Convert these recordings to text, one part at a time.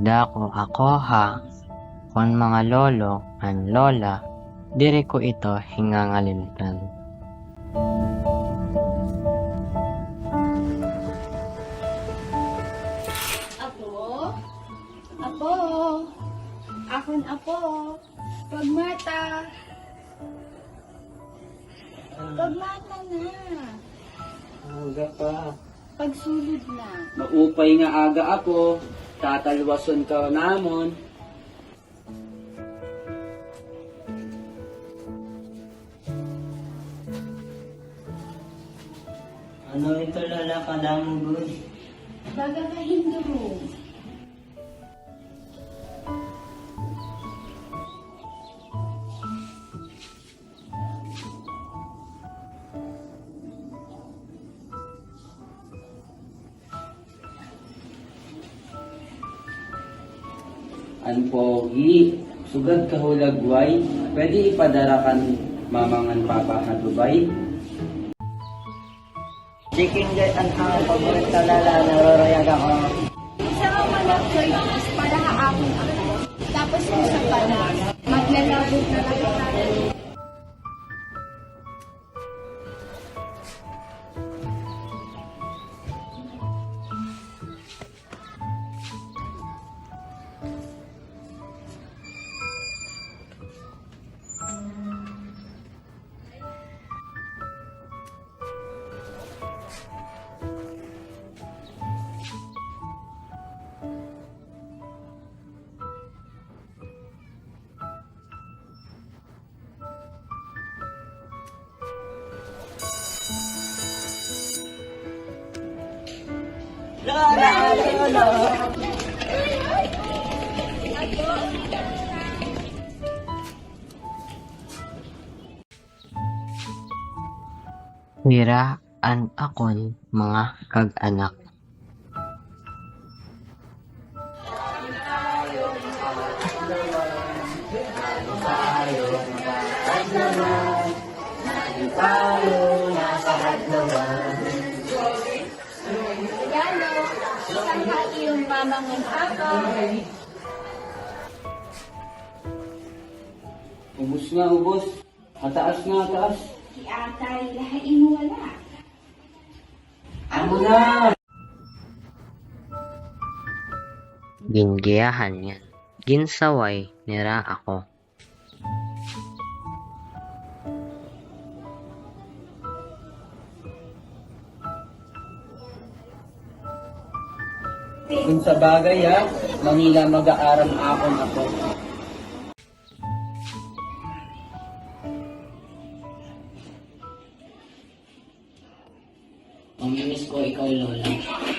Dako ako ha, kon mga lolo an lola, diri ko ito hingangalimtan. Apo? Apo? Akon apo? Pagmata? Pagmata na. Aga pa. Pagsulod na. Maupay nga aga ako. Tatalwason ka namon. Ano ito lola kadamugod? Baga ka Hinduro. Ang pogi. Sugad kahulagway. Pwede ipadarakan mamangan papa hatubay. Chicken jet ang paborito lala. Narorayag ako. Sa mga malakay, para haakon ako. Tapos yung sa pala, maglalabot na lang tayo. Hiraan akon mga kag-anak. Regalo, isang hati yung mamangan ako. Ubus nga ubus. Ataas nga ataas. Si atay, lahain mo wala. Amo na! Gingiyahan yan. Ginsaway nira ako. Kung sa bagay ha, Manila mag-aaram akon ako. Paminis ko ikaw lola.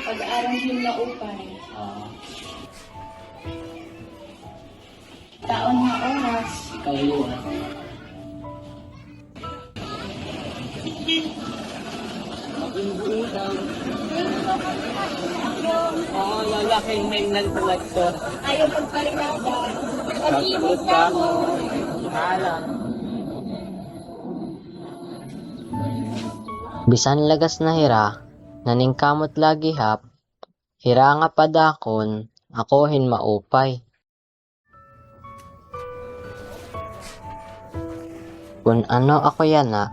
Pag-aarang yung naupay. Taon nga oras. Ikaw lola. Magbungutan. Oo, lalaking mainland tulad ko. Ayaw pagpalinada. Pag-ibig Sakot na ka. mo. Hala. Bisan lagas na hira, naningkamot lagi hap, hira nga padakon, ako hin maupay. Kung ano ako yana,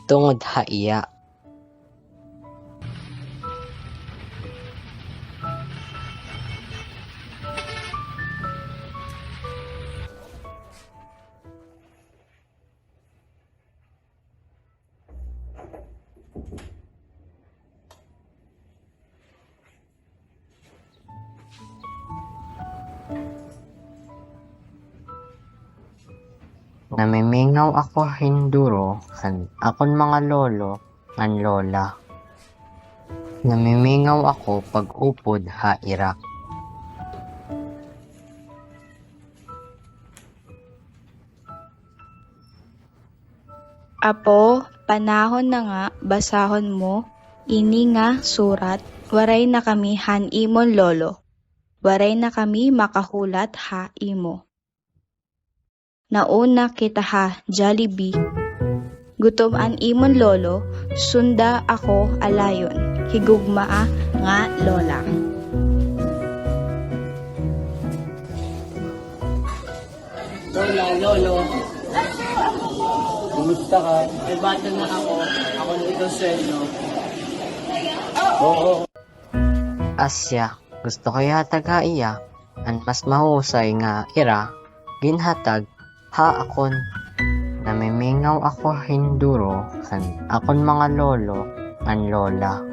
tungod haiya. Namimingaw ako Hinduro, akon mga lolo, ngan lola. Namimingaw ako pag upod ha Irak. Apo, panahon na nga, basahon mo, ini nga surat, waray na kami han imon lolo. Waray na kami makahulat ha imo. Nauna kita ha, Jollibee. Gutom an imon lolo, sunda ako alayon, higugmaa nga lola. Lola, Lolo. Kumusta ka? May bata na ako. Ako na ikaw sweldo. Oo. Asya, gusto ko yatag ha iya. An mas mahusay nga ira, ginhatag ha akon. Namimingaw ako hinduro, an akon mga lolo, an lola.